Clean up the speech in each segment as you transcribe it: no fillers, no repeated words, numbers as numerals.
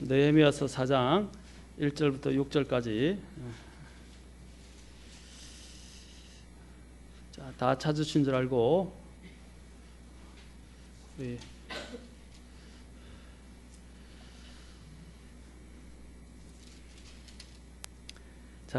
느헤미야서 4장 1절부터 6절까지 다 찾으신 줄 알고 우리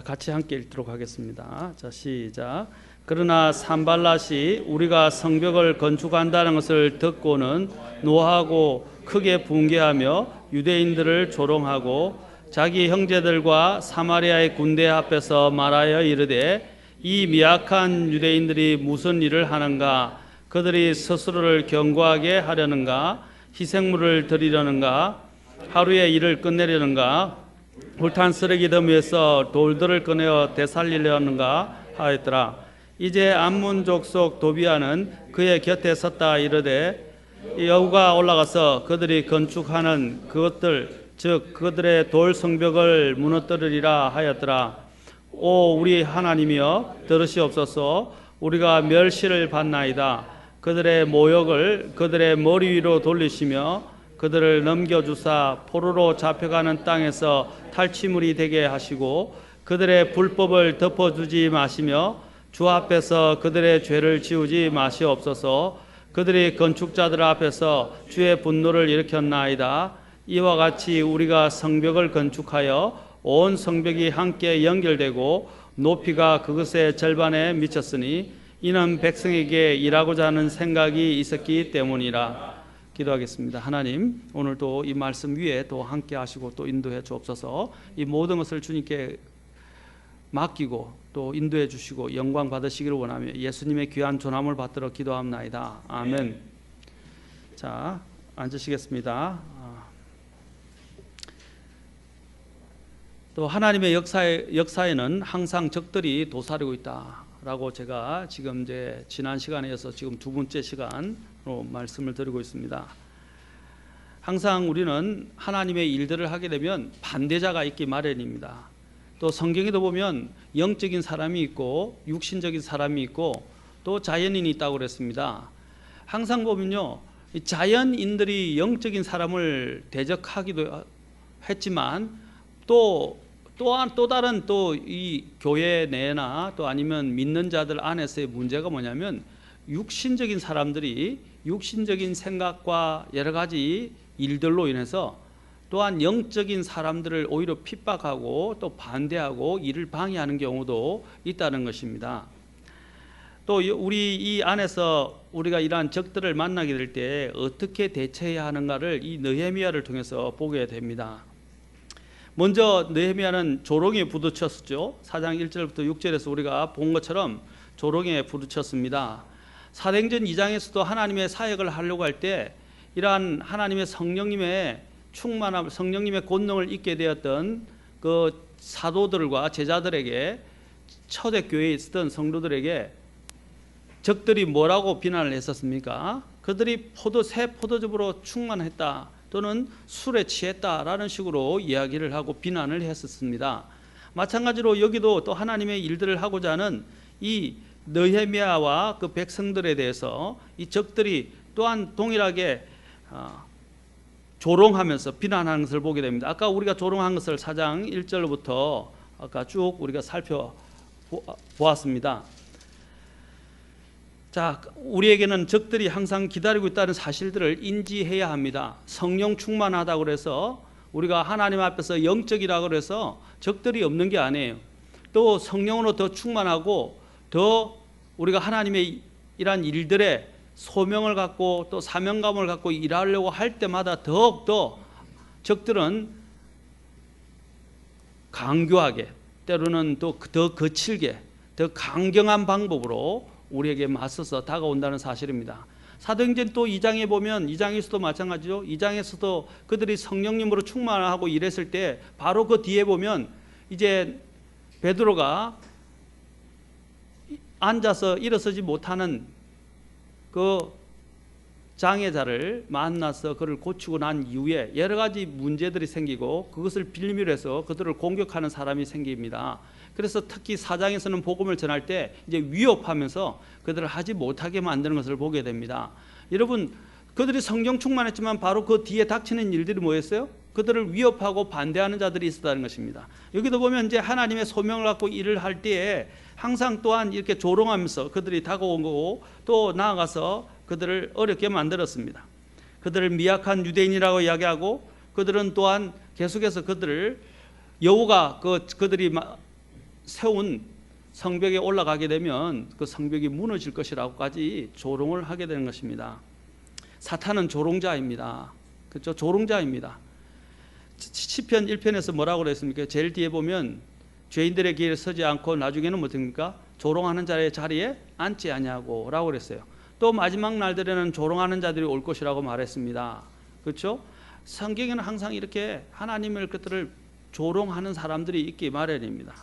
같이 함께 읽도록 하겠습니다. 시작. 그러나 산발랏이 우리가 성벽을 건축한다는 것을 듣고는 노하고 크게 분개하며 유대인들을 조롱하고 자기 형제들과 사마리아의 군대 앞에서 말하여 이르되 이 미약한 유대인들이 무슨 일을 하는가? 그들이 스스로를 견고하게 하려는가? 희생물을 드리려는가? 하루의 일을 끝내려는가? 불탄 쓰레기 더미에서 돌들을 꺼내어 되살리려는가 하였더라. 이제 암몬 족속 도비아는 그의 곁에 섰다 이르되 여호가 올라가서 그들이 건축하는 그것들 즉 그들의 돌 성벽을 무너뜨리리라 하였더라. 오 우리 하나님이여 들으시옵소서. 우리가 멸시를 받나이다. 그들의 모욕을 그들의 머리 위로 돌리시며 그들을 넘겨주사 포로로 잡혀가는 땅에서 탈취물이 되게 하시고 그들의 불법을 덮어주지 마시며 주 앞에서 그들의 죄를 지우지 마시옵소서. 그들이 건축자들 앞에서 주의 분노를 일으켰나이다. 이와 같이 우리가 성벽을 건축하여 온 성벽이 함께 연결되고 높이가 그것의 절반에 미쳤으니 이는 백성에게 일하고자 하는 생각이 있었기 때문이라. 기도하겠습니다. 하나님, 오늘도 이 말씀 위에 또 함께 하시고 또 인도해 주옵소서. 이 모든 것을 주님께 맡기고 또 인도해 주시고 영광 받으시기를 원하며 예수님의 귀한 존함을 받들어 기도합나이다. 아멘. 자, 앉으시겠습니다. 또 하나님의 역사에는 항상 적들이 도사리고 있다라고 제가 지금 이제 지난 시간에 이어서 지금 두 번째 시간으로 말씀을 드리고 있습니다. 항상 우리는 하나님의 일들을 하게 되면 반대자가 있기 마련입니다. 또 성경에도 보면 영적인 사람이 있고 육신적인 사람이 있고 또 자연인이 있다고 그랬습니다. 항상 보면요, 자연인들이 영적인 사람을 대적하기도 했지만 또 다른 또 이 교회 내나 또 아니면 믿는 자들 안에서의 문제가 뭐냐면 육신적인 사람들이 육신적인 생각과 여러 가지 일들로 인해서 또한 영적인 사람들을 오히려 핍박하고 또 반대하고 이를 방해하는 경우도 있다는 것입니다. 또 우리 이 안에서 우리가 이러한 적들을 만나게 될 때 어떻게 대처해야 하는가를 이 느헤미야를 통해서 보게 됩니다. 먼저 느헤미야는 조롱에 부딪혔죠. 4장 1절부터 6절에서 우리가 본 것처럼 조롱에 부딪혔습니다. 사도행전 2장에서도 하나님의 사역을 하려고 할 때 이러한 하나님의 성령님의 충만함, 성령님의 권능을 입게 되었던 그 사도들과 제자들에게 초대교회에 있었던 성도들에게 적들이 뭐라고 비난을 했었습니까? 그들이 새 포도즙으로 충만했다 또는 술에 취했다라는 식으로 이야기를 하고 비난을 했었습니다. 마찬가지로 여기도 또 하나님의 일들을 하고자 하는 이 느헤미야와 그 백성들에 대해서 이 적들이 또한 동일하게 조롱하면서 비난하는 것을 보게 됩니다. 아까 우리가 조롱한 것을 4장 1절부터 아까 쭉 우리가 살펴보았습니다. 자, 우리에게는 적들이 항상 기다리고 있다는 사실들을 인지해야 합니다. 성령 충만하다고 해서 우리가 하나님 앞에서 영적이라고 해서 적들이 없는 게 아니에요. 또 성령으로 더 충만하고 더 우리가 하나님의 이러한 일들에 소명을 갖고 또 사명감을 갖고 일하려고 할 때마다 더욱더 적들은 강교하게 때로는 또 더 거칠게 더 강경한 방법으로 우리에게 맞서서 다가온다는 사실입니다. 사도행전 또 2장에 보면 2장에서도 마찬가지죠. 2장에서도 그들이 성령님으로 충만하고 이랬을 때 바로 그 뒤에 보면 이제 베드로가 앉아서 일어서지 못하는 그 장애자를 만나서 그를 고치고 난 이후에 여러 가지 문제들이 생기고 그것을 빌미로 해서 그들을 공격하는 사람이 생깁니다. 그래서 특히 4장에서는 복음을 전할 때 이제 위협하면서 그들을 하지 못하게 만드는 것을 보게 됩니다. 여러분, 그들이 성령 충만했지만 바로 그 뒤에 닥치는 일들이 뭐였어요? 그들을 위협하고 반대하는 자들이 있었다는 것입니다. 여기도 보면 이제 하나님의 소명을 갖고 일을 할 때에 항상 또한 이렇게 조롱하면서 그들이 다가온 거고 또 나아가서 그들을 어렵게 만들었습니다. 그들을 미약한 유대인이라고 이야기하고 그들은 또한 계속해서 그들을 여호가 그들이 세운 성벽에 올라가게 되면 그 성벽이 무너질 것이라고까지 조롱을 하게 되는 것입니다. 사탄은 조롱자입니다. 그렇죠? 조롱자입니다. 시편 1편에서 뭐라고 그랬습니까? 제일 뒤에 보면 죄인들의 길에 서지 않고 나중에는 뭡니까? 조롱하는 자의 자리에 앉지 아니하고 라고 그랬어요. 또 마지막 날들에는 조롱하는 자들이 올 것이라고 말했습니다. 그렇죠? 성경에는 항상 이렇게 하나님을 그들을 조롱하는 사람들이 있기 마련입니다.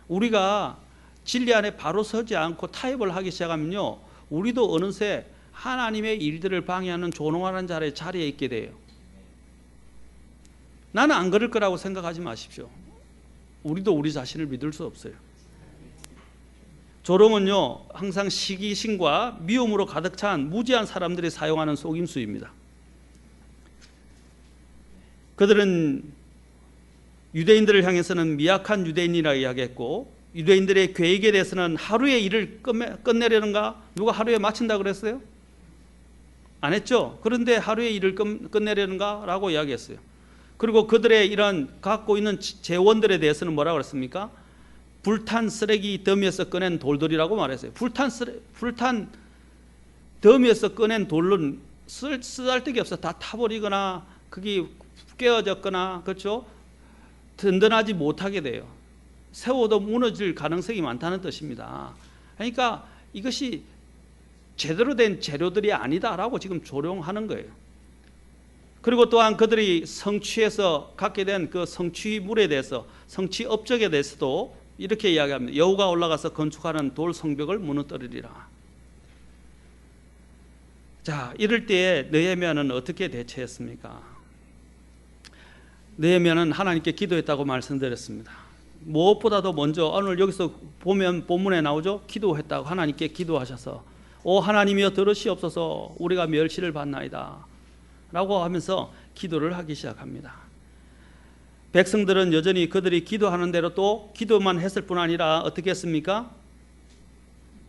우리가 진리 안에 바로 서지 않고 타협을 하기 시작하면요, 우리도 어느새 하나님의 일들을 방해하는 조롱하는 자의 자리에 있게 돼요. 나는 안 그럴 거라고 생각하지 마십시오. 우리도 우리 자신을 믿을 수 없어요. 조롱은요, 항상 시기심과 미움으로 가득 찬 무지한 사람들이 사용하는 속임수입니다. 그들은 유대인들을 향해서는 미약한 유대인이라 이야기했고, 유대인들의 계획에 대해서는 하루의 일을 끝내려는가? 누가 하루에 마친다 그랬어요? 안 했죠? 그런데 하루의 일을 끝내려는가? 라고 이야기했어요. 그리고 그들의 이런 갖고 있는 재원들에 대해서는 뭐라고 그랬습니까? 불탄 쓰레기 더미에서 꺼낸 돌들이라고 말했어요. 불탄 더미에서 꺼낸 돌은 쓰잘데기 없어. 다 타버리거나 그게 깨어졌거나, 그렇죠? 든든하지 못하게 돼요. 세워도 무너질 가능성이 많다는 뜻입니다. 그러니까 이것이 제대로 된 재료들이 아니다라고 지금 조롱하는 거예요. 그리고 또한 그들이 성취해서 갖게 된 그 성취물에 대해서, 성취 업적에 대해서도 이렇게 이야기합니다. 여호가 올라가서 건축하는 돌 성벽을 무너뜨리리라. 자, 이럴 때에 느헤미야는 어떻게 대처했습니까? 느헤미야는 하나님께 기도했다고 말씀드렸습니다. 무엇보다도 먼저 오늘 여기서 보면 본문에 나오죠. 기도했다고 하나님께 기도하셔서 오 하나님이여 들으시옵소서 우리가 멸시를 받나이다 라고 하면서 기도를 하기 시작합니다. 백성들은 여전히 그들이 기도하는 대로 또 기도만 했을 뿐 아니라 어떻게 했습니까?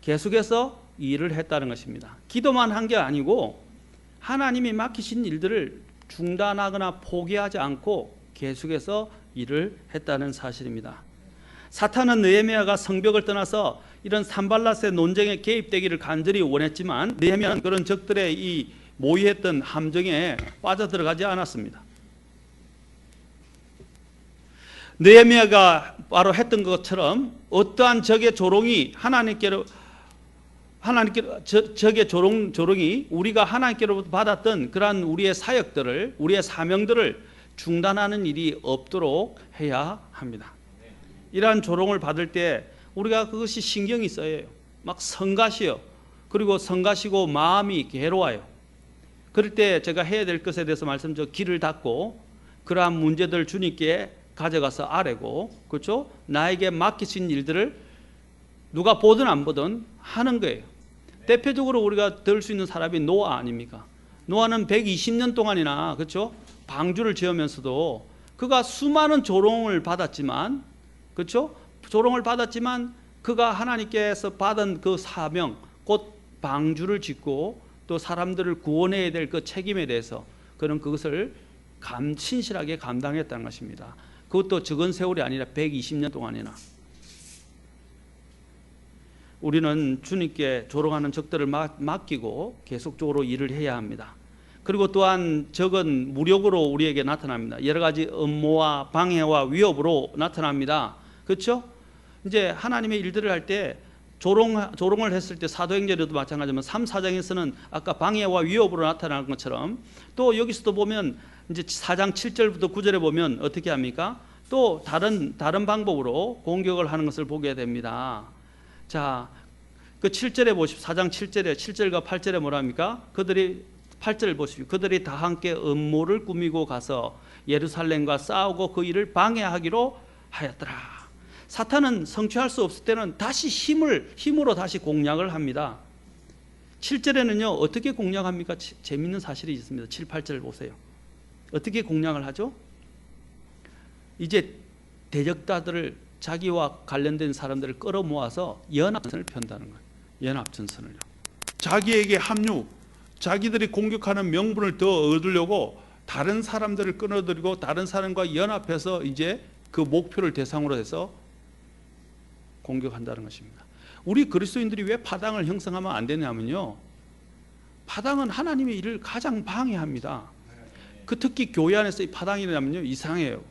계속해서 일을 했다는 것입니다. 기도만 한 게 아니고 하나님이 맡기신 일들을 중단하거나 포기하지 않고 계속해서 일을 했다는 사실입니다. 사탄은 느헤미야가 성벽을 떠나서 이런 산발랏의 논쟁에 개입되기를 간절히 원했지만 느헤미야는 그런 적들의 이 모의했던 함정에 빠져들어가지 않았습니다. 느헤미야가 바로 했던 것처럼 어떠한 적의 조롱이 적의 조롱이 우리가 하나님께로부터 받았던 그러한 우리의 사역들을, 우리의 사명들을 중단하는 일이 없도록 해야 합니다. 이러한 조롱을 받을 때 우리가 그것이 신경이 써요. 막 성가시요. 그리고 성가시고 마음이 괴로워요. 그럴 때 제가 해야 될 것에 대해서 말씀드려 길을 닫고 그러한 문제들 주님께 가져가서 아뢰고, 그렇죠? 나에게 맡기신 일들을 누가 보든 안 보든 하는 거예요. 대표적으로 우리가 들 수 있는 사람이 노아 아닙니까? 노아는 120년 동안이나, 그렇죠? 방주를 지으면서도 그가 수많은 조롱을 받았지만, 그렇죠? 조롱을 받았지만 그가 하나님께서 받은 그 사명, 곧 방주를 짓고 또 사람들을 구원해야 될 그 책임에 대해서 그는 그것을 신실하게 감당했다는 것입니다. 그것도 적은 세월이 아니라 120년 동안이나. 우리는 주님께 조롱하는 적들을 맡기고 계속적으로 일을 해야 합니다. 그리고 또한 적은 무력으로 우리에게 나타납니다. 여러 가지 음모와 방해와 위협으로 나타납니다. 그렇죠? 이제 하나님의 일들을 할 때 조롱을 했을 때 사도행전에도 마찬가지지만 3, 4장에서는 아까 방해와 위협으로 나타나는 것처럼 또 여기서도 보면 이제 4장 7절부터 9절에 보면 어떻게 합니까? 또 다른 방법으로 공격을 하는 것을 보게 됩니다. 자, 그 7절에 보십시오. 4장 7절과 8절에 뭐라 합니까? 8절 보십시오. 그들이 다 함께 음모를 꾸미고 가서 예루살렘과 싸우고 그 일을 방해하기로 하였더라. 사탄은 성취할 수 없을 때는 다시 힘으로 다시 공략을 합니다. 7절에는요 어떻게 공략합니까? 재밌는 사실이 있습니다. 7, 8절 보세요. 어떻게 공략을 하죠? 이제 대적자들을 자기와 관련된 사람들을 끌어모아서 연합전선을 편다는 거예요. 연합전선을요. 자기에게 합류, 자기들이 공격하는 명분을 더 얻으려고 다른 사람들을 끌어들이고 다른 사람과 연합해서 이제 그 목표를 대상으로 해서 공격한다는 것입니다. 우리 그리스도인들이 왜 파당을 형성하면 안 되냐면요, 파당은 하나님의 일을 가장 방해합니다. 특히 교회 안에서 이 파당이라면요 이상해요.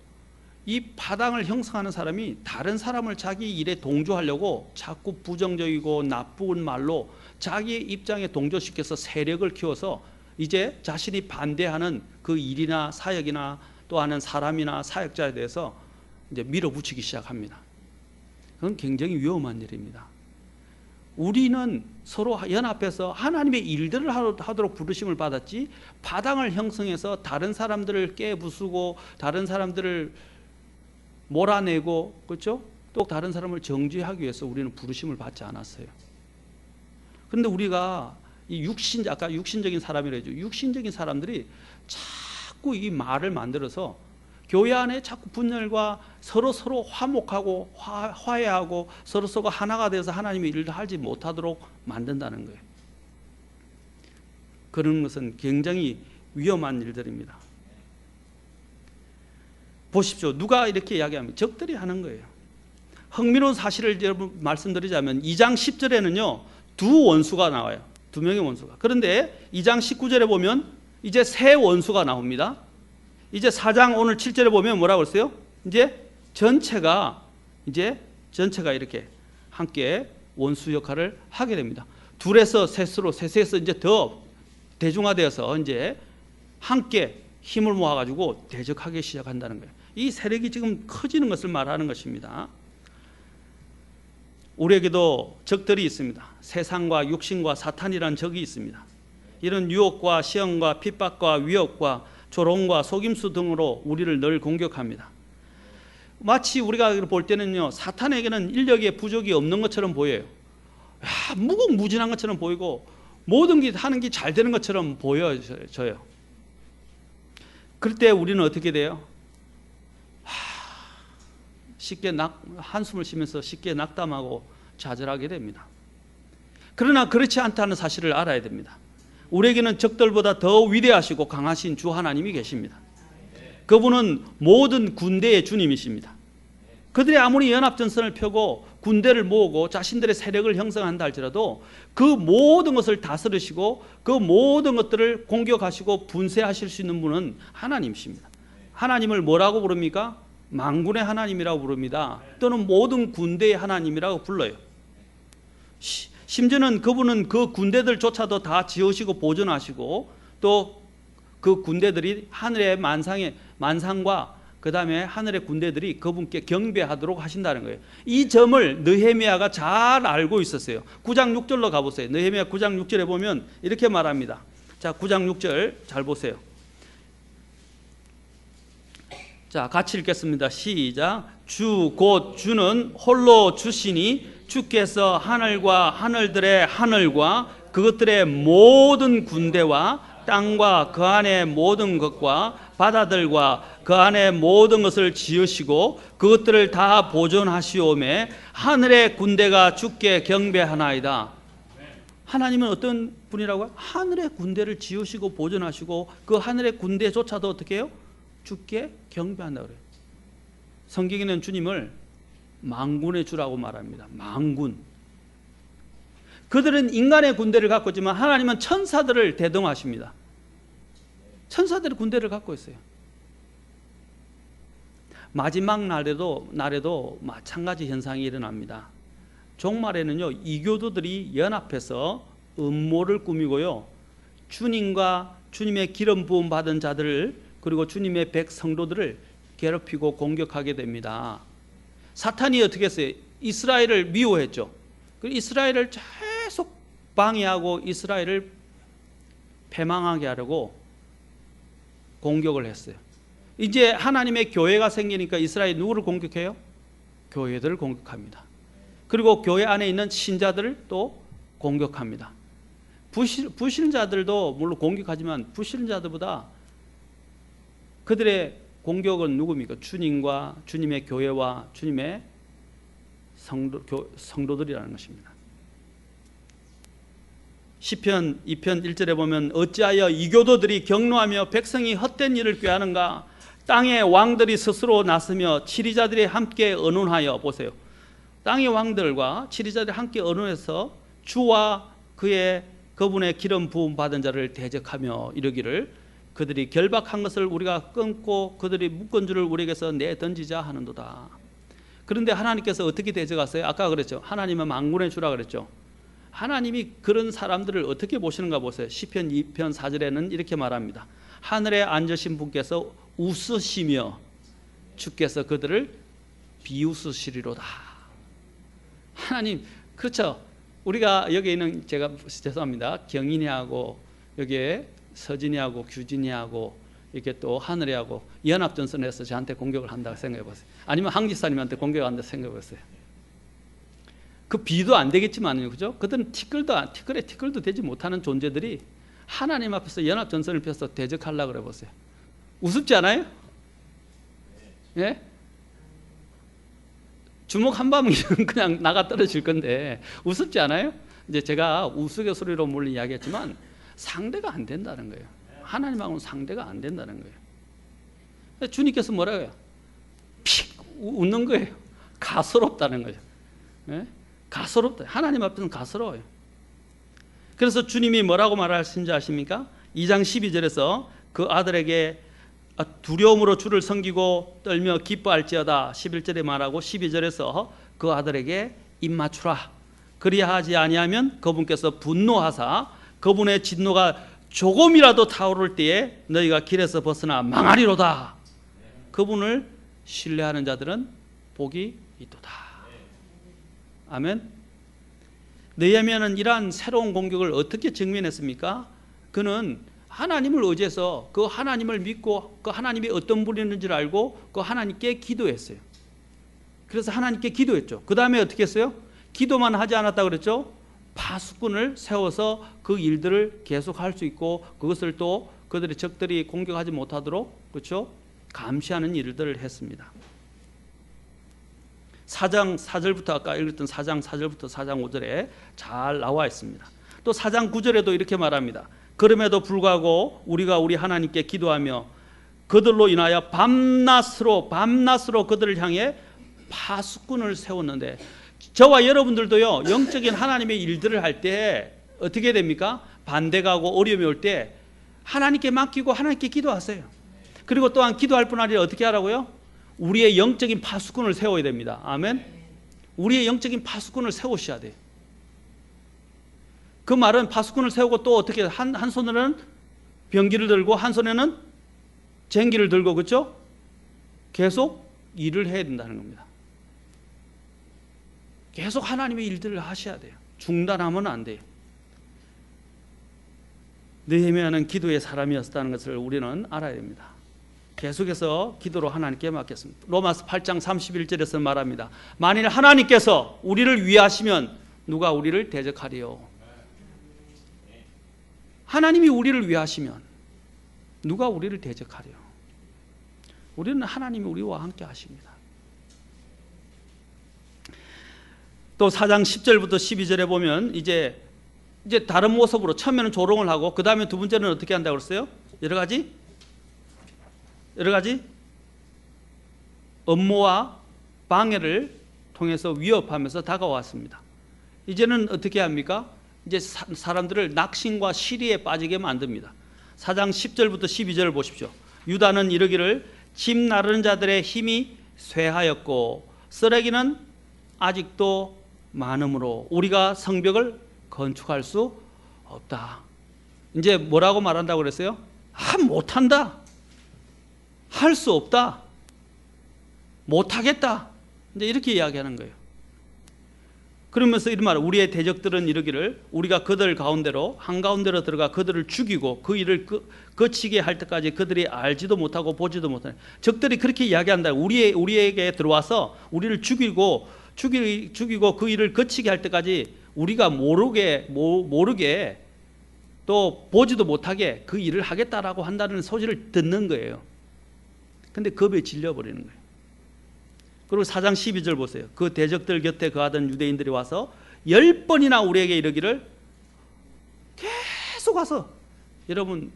이 파당을 형성하는 사람이 다른 사람을 자기 일에 동조하려고 자꾸 부정적이고 나쁜 말로 자기의 입장에 동조시켜서 세력을 키워서 이제 자신이 반대하는 그 일이나 사역이나 또 하는 사람이나 사역자에 대해서 이제 밀어붙이기 시작합니다. 그건 굉장히 위험한 일입니다. 우리는 서로 연합해서 하나님의 일들을 하도록 부르심을 받았지, 파당을 형성해서 다른 사람들을 깨부수고 다른 사람들을 몰아내고, 그렇죠? 또 다른 사람을 정죄하기 위해서 우리는 부르심을 받지 않았어요. 그런데 우리가 아까 육신적인 사람이라 했죠. 육신적인 사람들이 자꾸 이 말을 만들어서 교회 안에 자꾸 분열과 서로 화목하고 화해하고 서로 하나가 되어서 하나님의 일을 하지 못하도록 만든다는 거예요. 그런 것은 굉장히 위험한 일들입니다. 보십시오. 누가 이렇게 이야기하면 적들이 하는 거예요. 흥미로운 사실을 여러분 말씀드리자면 2장 10절에는요 두 원수가 나와요. 두 명의 원수가. 그런데 2장 19절에 보면 이제 새 원수가 나옵니다. 이제 4장 오늘 7절에 보면 뭐라고 했어요? 이제 전체가 이렇게 함께 원수 역할을 하게 됩니다. 둘에서 셋으로, 셋에서 이제 더 대중화되어서 이제 함께 힘을 모아가지고 대적하기 시작한다는 거예요. 이 세력이 지금 커지는 것을 말하는 것입니다. 우리에게도 적들이 있습니다. 세상과 육신과 사탄이라는 적이 있습니다. 이런 유혹과 시험과 핍박과 위협과 조롱과 속임수 등으로 우리를 늘 공격합니다. 마치 우리가 볼 때는요 사탄에게는 인력의 부족이 없는 것처럼 보여요. 무궁무진한 것처럼 보이고 모든 게 하는 게 잘 되는 것처럼 보여져요. 그럴 때 우리는 어떻게 돼요? 쉽게 한숨을 쉬면서 쉽게 낙담하고 좌절하게 됩니다. 그러나 그렇지 않다는 사실을 알아야 됩니다. 우리에게는 적들보다 더 위대하시고 강하신 주 하나님이 계십니다. 그분은 모든 군대의 주님이십니다. 그들이 아무리 연합전선을 펴고 군대를 모으고 자신들의 세력을 형성한다 할지라도 그 모든 것을 다스리시고 그 모든 것들을 공격하시고 분쇄하실 수 있는 분은 하나님이십니다. 하나님을 뭐라고 부릅니까? 만군의 하나님이라고 부릅니다. 또는 모든 군대의 하나님이라고 불러요. 심지어는 그분은 그 군대들조차도 다 지으시고 보존하시고 또 그 군대들이 하늘의 만상과 그 다음에 하늘의 군대들이 그분께 경배하도록 하신다는 거예요. 이 점을 느헤미야가 잘 알고 있었어요. 9장 6절로 가보세요. 느헤미야 9장 6절에 보면 이렇게 말합니다. 자, 9장 6절 잘 보세요. 자, 같이 읽겠습니다. 시작. 주 곧 주는 홀로 주시니 주께서 하늘과 하늘들의 하늘과 그것들의 모든 군대와 땅과 그 안의 모든 것과 바다들과 그 안의 모든 것을 지으시고 그것들을 다 보존하시오매 하늘의 군대가 주께 경배하나이다. 하나님은 어떤 분이라고요? 하늘의 군대를 지으시고 보존하시고 그 하늘의 군대조차도 어떻게 해요? 주께 경배한다고 그래요. 성경에는 주님을 만군의 주라고 말합니다. 만군. 그들은 인간의 군대를 갖고 있지만 하나님은 천사들을 대동하십니다. 천사들의 군대를 갖고 있어요. 마지막 날에도 마찬가지 현상이 일어납니다. 종말에는요, 이교도들이 연합해서 음모를 꾸미고요, 주님과 주님의 기름 부음 받은 자들을, 그리고 주님의 백성도들을 괴롭히고 공격하게 됩니다. 사탄이 어떻게 했어요? 이스라엘을 미워했죠. 그 이스라엘을 계속 방해하고 이스라엘을 패망하게 하려고 공격을 했어요. 이제 하나님의 교회가 생기니까 이스라엘이 누구를 공격해요? 교회들을 공격합니다. 그리고 교회 안에 있는 신자들을 또 공격합니다. 불신자들도 물론 공격하지만 불신자들보다 그들의 공격은 누굽니까? 주님과 주님의 교회와 주님의 성도들이라는 것입니다. 시편 2편 1절에 보면 어찌하여 이교도들이 경노하며 백성이 헛된 일을 꾀하는가? 땅의 왕들이 스스로 나서며 치리자들이 함께 언론하여, 보세요. 땅의 왕들과 치리자들이 함께 언론해서 주와 그분의 기름 부음 받은 자를 대적하며 이르기를 그들이 결박한 것을 우리가 끊고 그들이 묶은 줄을 우리에게서 내던지자 하는도다. 그런데 하나님께서 어떻게 대적하세요? 아까 그랬죠. 하나님은 만군의 주라 그랬죠. 하나님이 그런 사람들을 어떻게 보시는가 보세요. 시편 2편 4절에는 이렇게 말합니다. 하늘에 앉으신 분께서 웃으시며 주께서 그들을 비웃으시리로다. 하나님, 그렇죠. 우리가 여기 있는, 제가 죄송합니다, 경인이하고 여기에 서진이하고 규진이하고 이렇게 또 하늘이하고 연합전선에서 저한테 공격을 한다고 생각해 보세요. 아니면 항지사님한테 공격한다고 생각해 보세요. 그 비도 안 되겠지만요, 그죠? 그들은 티끌도 되지 못하는 존재들이 하나님 앞에서 연합전선을 펴서 대적하려고 그래 보세요. 우습지 않아요? 예? 주먹 한 방이면 그냥 나가 떨어질 건데 우습지 않아요? 이제 제가 우스갯소리로 물론 이야기했지만 상대가 안 된다는 거예요. 하나님하고는 상대가 안 된다는 거예요. 주님께서 뭐라고 해요? 픽 웃는 거예요. 가소롭다는 거예요. 예? 가소롭다. 하나님 앞에서는 가소로워요. 그래서 주님이 뭐라고 말하신지 아십니까? 2장 12절에서 그 아들에게 두려움으로 주를 섬기고 떨며 기뻐할지어다 11절에 말하고 12절에서 그 아들에게 입 맞추라. 그리하지 아니하면 그분께서 분노하사 그분의 진노가 조금이라도 타오를 때에 너희가 길에서 벗어나 망하리로다. 그분을 신뢰하는 자들은 복이 있도다. 아멘. 느헤미야는 이러한 새로운 공격을 어떻게 직면했습니까? 그는 하나님을 의지해서 그 하나님을 믿고 그 하나님이 어떤 분이었는지를 알고 그 하나님께 기도했어요. 그래서 하나님께 기도했죠. 그 다음에 어떻게 했어요? 기도만 하지 않았다고 그랬죠. 파수꾼을 세워서 그 일들을 계속할 수 있고 그것을 또 그들의 적들이 공격하지 못하도록, 그렇죠, 감시하는 일들을 했습니다. 4장 4절부터 아까 읽었던 4장 4절부터 4장 5절에 잘 나와 있습니다. 또 4장 9절에도 이렇게 말합니다. 그럼에도 불구하고 우리가 우리 하나님께 기도하며 그들로 인하여 밤낮으로 그들을 향해 파수꾼을 세웠는데, 저와 여러분들도요, 영적인 하나님의 일들을 할 때 어떻게 됩니까? 반대가 오고 어려움이 올 때 하나님께 맡기고 하나님께 기도하세요. 그리고 또한 기도할 뿐 아니라 어떻게 하라고요? 우리의 영적인 파수꾼을 세워야 됩니다. 아멘. 우리의 영적인 파수꾼을 세우셔야 돼요. 그 말은 파수꾼을 세우고 또 어떻게 한 손으로는 병기를 들고 한 손에는 쟁기를 들고, 그렇죠? 계속 일을 해야 된다는 겁니다. 계속 하나님의 일들을 하셔야 돼요. 중단하면 안 돼요. 느헤미야는 기도의 사람이었다는 것을 우리는 알아야 됩니다. 계속해서 기도로 하나님께 맡겼습니다. 로마서 8장 31절에서 말합니다. 만일 하나님께서 우리를 위하시면 누가 우리를 대적하리요? 하나님이 우리를 위하시면 누가 우리를 대적하리요? 우리는 하나님이 우리와 함께 하십니다. 또 4장 10절부터 12절에 보면 이제 다른 모습으로 처음에는 조롱을 하고 그 다음에 두 번째는 어떻게 한다고 그랬어요? 여러 가지 업무와 방해를 통해서 위협하면서 다가왔습니다. 이제는 어떻게 합니까? 이제 사람들을 낙심과 시리에 빠지게 만듭니다. 4장 10절부터 12절을 보십시오. 유다는 이르기를 집 나르는 자들의 힘이 쇠하였고 쓰레기는 아직도 많음으로 우리가 성벽을 건축할 수 없다. 이제 뭐라고 말한다고 그랬어요? 못한다. 할 수 없다. 못하겠다. 이제 이렇게 이야기하는 거예요. 그러면서 이런 말, 우리의 대적들은 이러기를 우리가 그들 가운데로 한가운데로 들어가 그들을 죽이고 그 일을 거치게 할 때까지 그들이 알지도 못하고 보지도 못하는, 적들이 그렇게 이야기한다. 우리에게 들어와서 우리를 죽이고 그 일을 거치게 할 때까지 우리가 모르게 또 보지도 못하게 그 일을 하겠다라고 한다는 소리를 듣는 거예요. 근데 겁에 질려버리는 거예요. 그리고 4장 12절 보세요. 그 대적들 곁에 거하던 유대인들이 와서 10번이나 우리에게 이르기를, 계속 와서, 여러분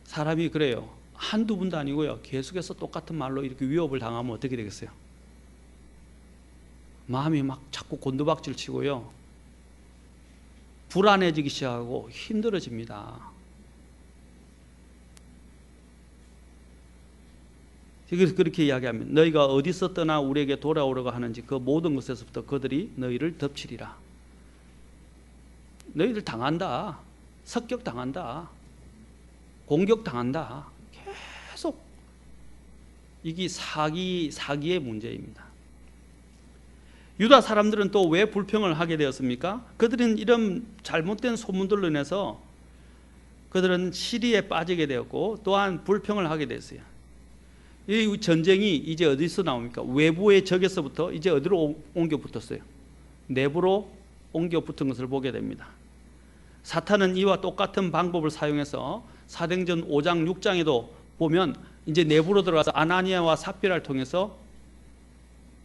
사람이 그래요. 한두 분도 아니고요. 계속해서 똑같은 말로 이렇게 위협을 당하면 어떻게 되겠어요? 마음이 막 자꾸 곤두박질 치고요. 불안해지기 시작하고 힘들어집니다. 그래서 그렇게 이야기하면 너희가 어디서 떠나 우리에게 돌아오려고 하는지 그 모든 것에서부터 그들이 너희를 덮치리라. 너희들 당한다. 습격당한다. 공격당한다. 계속 이게 사기의 문제입니다. 유다 사람들은 또 왜 불평을 하게 되었습니까? 그들은 이런 잘못된 소문들로 인해서 그들은 시리에 빠지게 되었고 또한 불평을 하게 됐어요. 이 전쟁이 이제 어디서 나옵니까? 외부의 적에서부터 이제 어디로 옮겨 붙었어요? 내부로 옮겨 붙은 것을 보게 됩니다. 사탄은 이와 똑같은 방법을 사용해서 사도행전 5장 6장에도 보면 이제 내부로 들어가서 아나니아와 삽비라를 통해서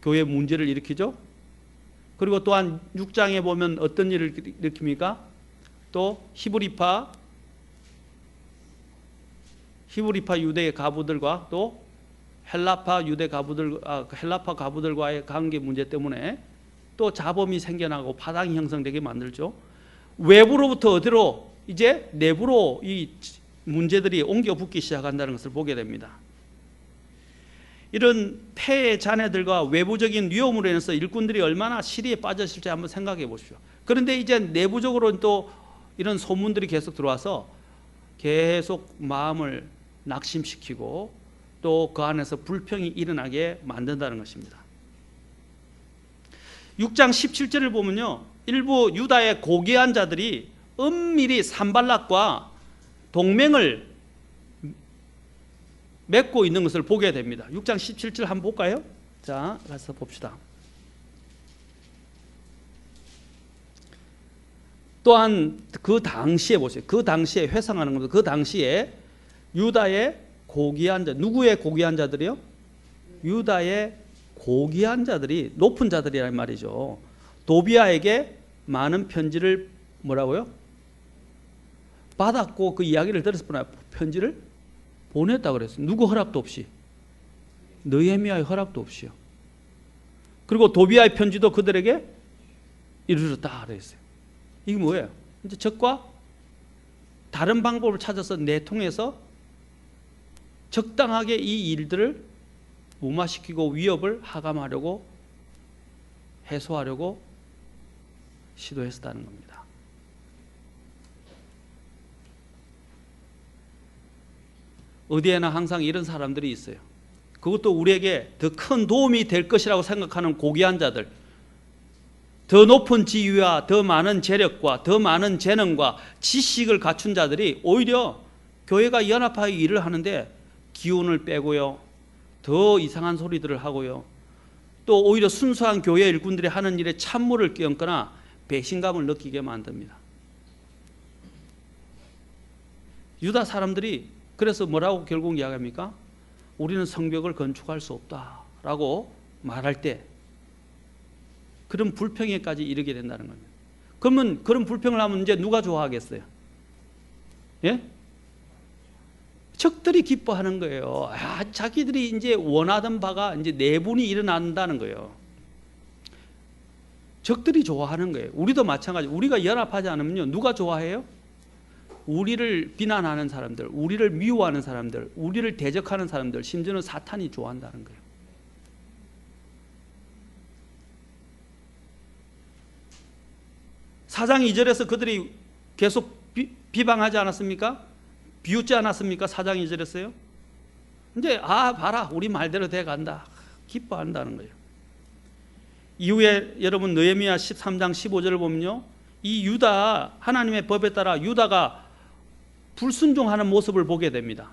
교회 문제를 일으키죠. 그리고 또한 6장에 보면 어떤 일을 일으킵니까? 또 히브리파 유대 가부들과 또 헬라파 가부들과의 관계 문제 때문에 또 자범이 생겨나고 파당이 형성되게 만들죠. 외부로부터 어디로, 이제 내부로 이 문제들이 옮겨 붙기 시작한다는 것을 보게 됩니다. 이런 폐의 자네들과 외부적인 위험으로 인해서 일꾼들이 얼마나 시리에 빠졌을지 한번 생각해 보십시오. 그런데 이제 내부적으로는 또 이런 소문들이 계속 들어와서 계속 마음을 낙심시키고 또 그 안에서 불평이 일어나게 만든다는 것입니다. 6장 17절을 보면요, 일부 유다의 고귀한 자들이 은밀히 산발락과 동맹을 맺고 있는 것을 보게 됩니다. 6장 17절 한번 볼까요? 자, 가서 봅시다. 또한 그 당시에 보세요. 그 당시에 회상하는 겁니다. 그 당시에 유다의 고귀한 자, 누구의 고귀한 자들이요? 유다의 고귀한 자들이, 높은 자들이란 말이죠. 도비아에게 많은 편지를 뭐라고요? 받았고 그 이야기를 들었을 뿐 아니라 편지를 보냈다고 그랬어요. 누구 허락도 없이, 느헤미야의 허락도 없이요. 그리고 도비아의 편지도 그들에게 이르렀다 그랬어요. 이게 뭐예요? 이제 적과 다른 방법을 찾아서 내통해서 적당하게 이 일들을 무마시키고 위협을 하감하려고, 해소하려고 시도했었다는 겁니다. 어디에나 항상 이런 사람들이 있어요. 그것도 우리에게 더 큰 도움이 될 것이라고 생각하는 고귀한 자들, 더 높은 지위와 더 많은 재력과 더 많은 재능과 지식을 갖춘 자들이 오히려 교회가 연합하여 일을 하는데 기운을 빼고요, 더 이상한 소리들을 하고요, 또 오히려 순수한 교회 일꾼들이 하는 일에 찬물을 끼얹거나 배신감을 느끼게 만듭니다. 유다 사람들이 그래서 뭐라고 결국 이야기합니까? 우리는 성벽을 건축할 수 없다라고 말할 때 그런 불평에까지 이르게 된다는 겁니다. 그러면 그런 불평을 하면 이제 누가 좋아하겠어요? 예? 적들이 기뻐하는 거예요. 자기들이 이제 원하던 바가 이제 내분이 일어난다는 거예요. 적들이 좋아하는 거예요. 우리도 마찬가지. 우리가 연합하지 않으면요, 누가 좋아해요? 우리를 비난하는 사람들, 우리를 미워하는 사람들, 우리를 대적하는 사람들, 심지어는 사탄이 좋아한다는 거예요. 4장 2절에서 그들이 계속 비방하지 않았습니까? 비웃지 않았습니까? 4장 2절에서요. 이제 봐라 우리 말대로 돼간다 기뻐한다는 거예요. 이후에 여러분 느헤미야 13장 15절을 보면요, 이 유다 하나님의 법에 따라 유다가 불순종하는 모습을 보게 됩니다.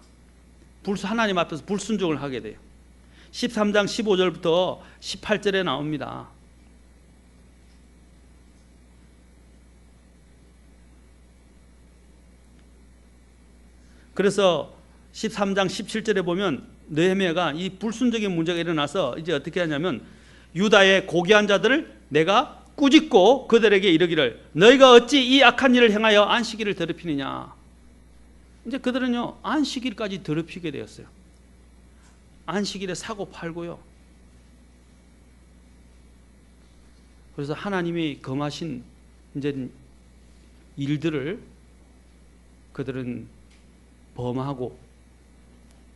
하나님 앞에서 불순종을 하게 돼요. 13장 15절부터 18절에 나옵니다. 그래서 13장 17절에 보면 느헤미야가 이 불순종의 문제가 일어나서 이제 어떻게 하냐면 유다의 고귀한 자들을 내가 꾸짖고 그들에게 이르기를 너희가 어찌 이 악한 일을 행하여 안식일을 더럽히느냐. 이제 그들은요 안식일까지 더럽히게 되었어요. 안식일에 사고 팔고요. 그래서 하나님이 금하신 이제 일들을 그들은 범하고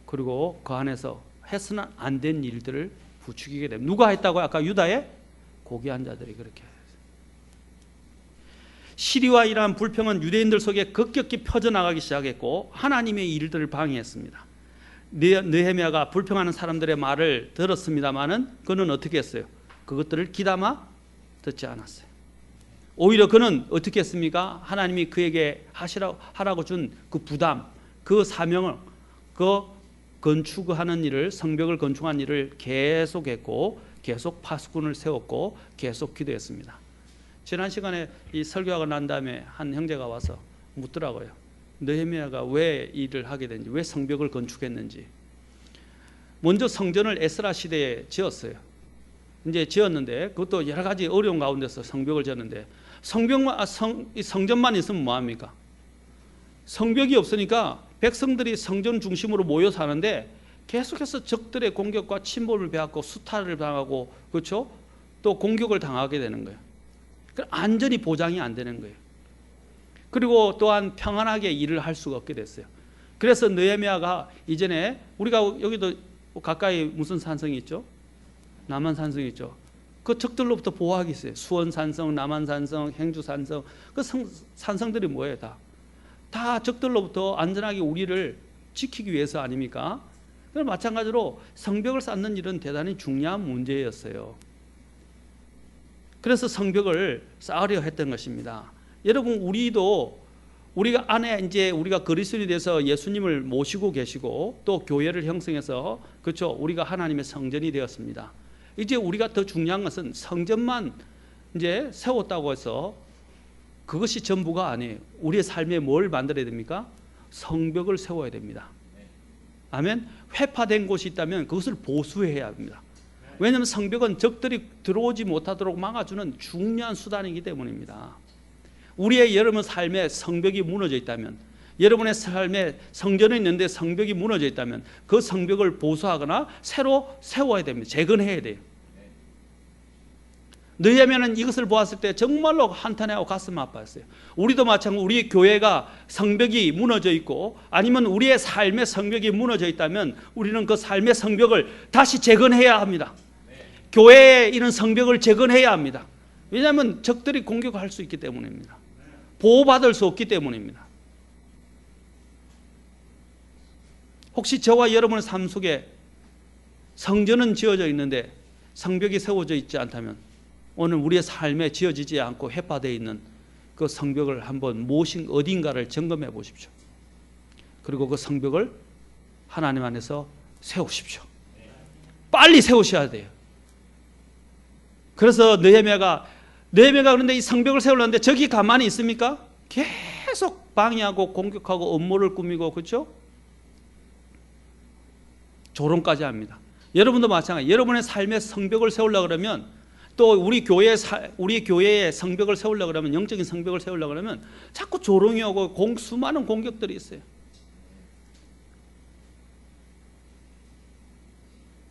그리고 그 안에서 해서는 안 된 일들을 부추기게 됩니다. 누가 했다고요? 아까 유다의 고귀한 자들이 그렇게 했어요. 시리와 이러한 불평은 유대인들 속에 급격히 퍼져나가기 시작했고 하나님의 일들을 방해했습니다. 느헤미야가 불평하는 사람들의 말을 들었습니다마는 그는 어떻게 했어요? 그것들을 귀담아 듣지 않았어요. 오히려 그는 어떻게 했습니까? 하나님이 그에게 하라고 준 그 부담, 그 사명을, 그 건축하는 일을, 성벽을 건축한 일을 계속했고 계속 파수꾼을 세웠고 계속 기도했습니다. 지난 시간에 이 설교하고 난 다음에 한 형제가 와서 묻더라고요. 느헤미야가 왜 일을 하게 됐는지, 왜 성벽을 건축했는지. 먼저 성전을 에스라 시대에 지었어요. 이제 지었는데 그것도 여러 가지 어려운 가운데서 성벽을 지었는데 성전만 있으면 뭐합니까? 성벽이 없으니까 백성들이 성전 중심으로 모여 사는데 계속해서 적들의 공격과 침범을 배웠고 수탈을 당하고 그렇죠? 또 공격을 당하게 되는 거예요. 안전이 보장이 안 되는 거예요. 그리고 또한 평안하게 일을 할 수가 없게 됐어요. 그래서 느헤미야가 이전에 우리가 여기도 가까이 무슨 산성이 있죠? 남한산성이 있죠. 그 적들로부터 보호하기 있어요. 수원산성, 남한산성, 행주산성. 그 산성들이 뭐예요? 다 적들로부터 안전하게 우리를 지키기 위해서 아닙니까? 마찬가지로 성벽을 쌓는 일은 대단히 중요한 문제였어요. 그래서 성벽을 쌓으려 했던 것입니다. 여러분 우리가 안에 이제 우리가 그리스도인이 돼서 예수님을 모시고 계시고 또 교회를 형성해서 그렇죠. 우리가 하나님의 성전이 되었습니다. 이제 우리가 더 중요한 것은 성전만 이제 세웠다고 해서 그것이 전부가 아니에요. 우리의 삶에 뭘 만들어야 됩니까? 성벽을 세워야 됩니다. 아멘. 회파된 곳이 있다면 그것을 보수해야 합니다. 왜냐하면 성벽은 적들이 들어오지 못하도록 막아주는 중요한 수단이기 때문입니다. 우리의 여러분 삶에 성벽이 무너져 있다면, 여러분의 삶에 성전이 있는데 성벽이 무너져 있다면 그 성벽을 보수하거나 새로 세워야 됩니다. 재건해야 돼요. 느헤미야는 이것을 보았을 때 정말로 한탄하고 가슴 아팠어요. 우리도 마찬가지로 우리 교회가 성벽이 무너져 있고 아니면 우리의 삶의 성벽이 무너져 있다면 우리는 그 삶의 성벽을 다시 재건해야 합니다. 교회에 이런 성벽을 재건해야 합니다. 왜냐하면 적들이 공격할 수 있기 때문입니다. 보호받을 수 없기 때문입니다. 혹시 저와 여러분의 삶 속에 성전은 지어져 있는데 성벽이 세워져 있지 않다면 오늘 우리의 삶에 지어지지 않고 해파되어 있는 그 성벽을 한번 어딘가를 점검해 보십시오. 그리고 그 성벽을 하나님 안에서 세우십시오. 빨리 세우셔야 돼요. 그래서 느헤미야가 그런데 이 성벽을 세우려는데 적이 가만히 있습니까? 계속 방해하고 공격하고 음모를 꾸미고 그렇죠? 조롱까지 합니다. 여러분도 마찬가지. 여러분의 삶의 성벽을 세우려고 그러면 또 우리 교회의 성벽을 세우려고 그러면 영적인 성벽을 세우려고 그러면 자꾸 조롱이 오고 수많은 공격들이 있어요.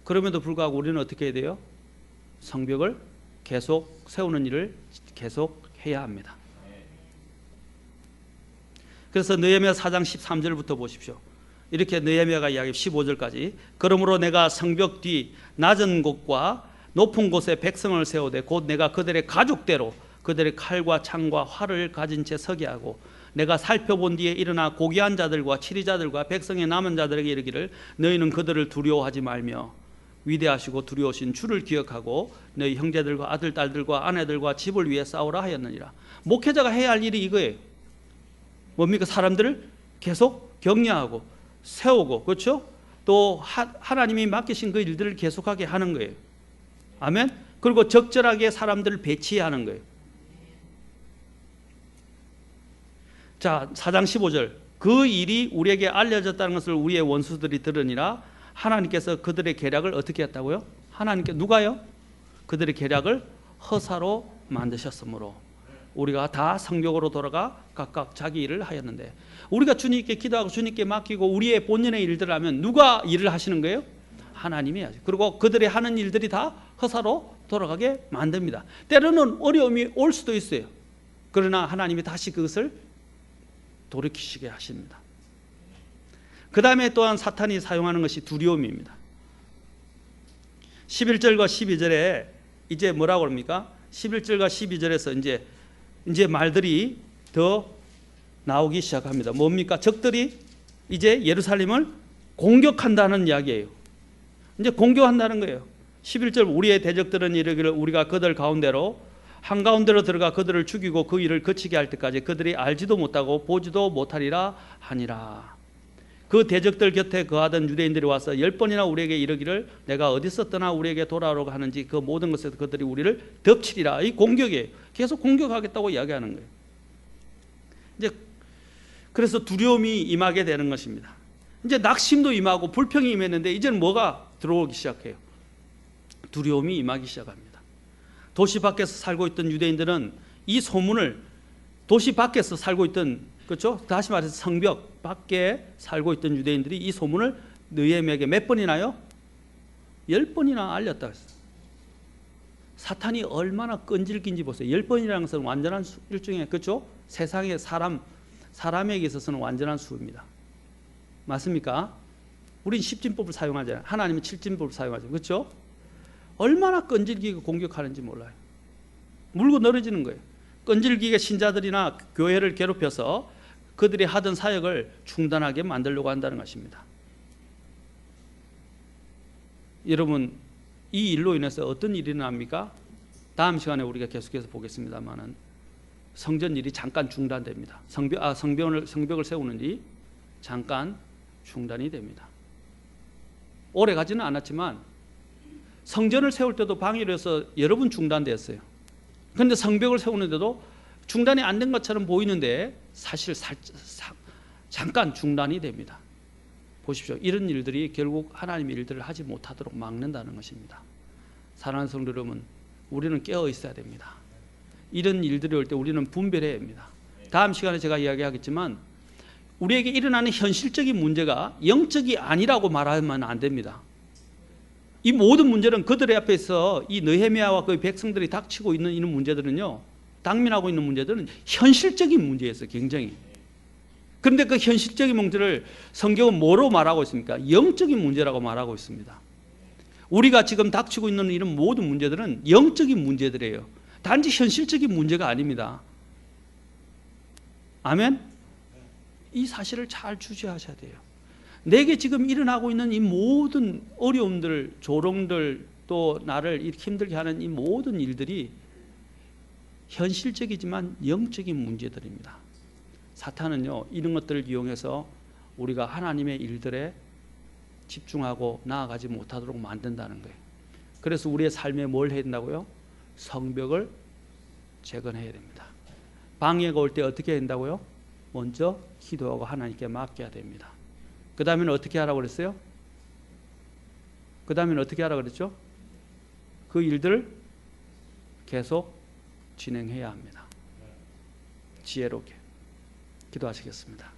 그럼에도 불구하고 우리는 어떻게 해야 돼요? 성벽을 계속 세우는 일을 계속 해야 합니다. 그래서 느헤미야 4장 13절부터 보십시오. 이렇게 느헤미야가 이야기 15절까지 그러므로 내가 성벽 뒤 낮은 곳과 높은 곳에 백성을 세우되 곧 내가 그들의 가족대로 그들의 칼과 창과 활을 가진 채 서게 하고 내가 살펴본 뒤에 일어나 고귀한 자들과 치리자들과 백성의 남은 자들에게 이르기를 너희는 그들을 두려워하지 말며 위대하시고 두려우신 주를 기억하고 너희 형제들과 아들 딸들과 아내들과 집을 위해 싸우라 하였느니라. 목회자가 해야 할 일이 이거예요. 뭡니까? 사람들을 계속 격려하고 세우고, 그렇죠? 또 하나님이 맡기신 그 일들을 계속하게 하는 거예요. 아멘. 그리고 적절하게 사람들을 배치하는 거예요. 자, 4장 15절. 그 일이 우리에게 알려졌다는 것을 우리의 원수들이 들으니라. 하나님께서 그들의 계략을 어떻게 했다고요? 하나님께 누가요? 그들의 계략을 허사로 만드셨으므로 우리가 다 성벽으로 돌아가 각각 자기 일을 하였는데, 우리가 주님께 기도하고 주님께 맡기고 우리의 본연의 일들을 하면 누가 일을 하시는 거예요? 하나님이 하죠. 그리고 그들의 하는 일들이 다 허사로 돌아가게 만듭니다. 때로는 어려움이 올 수도 있어요. 그러나 하나님이 다시 그것을 돌이키시게 하십니다. 그 다음에 또한 사탄이 사용하는 것이 두려움입니다. 11절과 12절에 이제 뭐라고 합니까? 11절과 12절에서 이제 말들이 더 나오기 시작합니다. 뭡니까? 적들이 이제 예루살렘을 공격한다는 이야기예요. 이제 공격한다는 거예요. 11절 우리의 대적들은 이르기를 우리가 그들 가운데로 한가운데로 들어가 그들을 죽이고 그 일을 그치게 할 때까지 그들이 알지도 못하고 보지도 못하리라 하니라. 그 대적들 곁에 거하던 유대인들이 와서 10번이나 우리에게 이르기를 내가 어디서 떠나 우리에게 돌아오라고 하는지 그 모든 것에서 그들이 우리를 덮치리라. 이 공격이에요. 계속 공격하겠다고 이야기하는 거예요. 이제 그래서 두려움이 임하게 되는 것입니다. 이제 낙심도 임하고 불평이 임했는데 이제는 뭐가 들어오기 시작해요? 두려움이 임하기 시작합니다. 도시 밖에서 살고 있던 유대인들은 이 소문을, 도시 밖에서 살고 있던, 그렇죠? 다시 말해서 성벽 밖에 살고 있던 유대인들이 이 소문을 느헤미야에게 몇 번이나요? 10번이나 알렸다 했어요. 사탄이 얼마나 끈질긴지 보세요. 10번이라는 것은 완전한 일종의, 그렇죠? 세상의 사람에게 있어서는 완전한 수입니다. 맞습니까? 우린 10진법을 사용하잖아요. 하나님은 7진법을 사용하죠. 그렇죠? 얼마나 끈질기게 공격하는지 몰라요. 물고 늘어지는 거예요. 끈질기게 신자들이나 교회를 괴롭혀서 그들이 하던 사역을 중단하게 만들려고 한다는 것입니다. 여러분, 이 일로 인해서 어떤 일이 일어납니까? 다음 시간에 우리가 계속해서 보겠습니다만은 성전 일이 잠깐 중단됩니다. 성벽을 세우는 일이 잠깐 중단이 됩니다. 오래 가지는 않았지만 성전을 세울 때도 방해를 해서 여러 번 중단됐어요. 그런데 성벽을 세우는데도 중단이 안 된 것처럼 보이는데 사실 잠깐 중단이 됩니다. 보십시오. 이런 일들이 결국 하나님의 일들을 하지 못하도록 막는다는 것입니다. 사랑하는 성도 여러분, 우리는 깨어 있어야 됩니다. 이런 일들이 올 때 우리는 분별해야 합니다. 다음 시간에 제가 이야기하겠지만 우리에게 일어나는 현실적인 문제가 영적이 아니라고 말하면 안 됩니다. 이 모든 문제는 그들의 앞에서 이 느헤미야와 그 백성들이 닥치고 있는 이런 문제들은요, 당면하고 있는 문제들은 현실적인 문제였어요. 굉장히. 그런데 그 현실적인 문제를 성경은 뭐로 말하고 있습니까? 영적인 문제라고 말하고 있습니다. 우리가 지금 닥치고 있는 이런 모든 문제들은 영적인 문제들이에요. 단지 현실적인 문제가 아닙니다. 아멘? 이 사실을 잘 주시하셔야 돼요. 내게 지금 일어나고 있는 이 모든 어려움들, 조롱들, 또 나를 이렇게 힘들게 하는 이 모든 일들이 현실적이지만 영적인 문제들입니다. 사탄은요, 이런 것들을 이용해서 우리가 하나님의 일들에 집중하고 나아가지 못하도록 만든다는 거예요. 그래서 우리의 삶에 뭘 해야 된다고요? 성벽을 재건해야 됩니다. 방해가 올 때 어떻게 해야 된다고요? 먼저 기도하고 하나님께 맡겨야 됩니다. 그 다음에는 어떻게 하라고 그랬어요? 그 다음에는 어떻게 하라고 그랬죠? 그 일들을 계속 진행해야 합니다. 지혜롭게 기도하시겠습니다.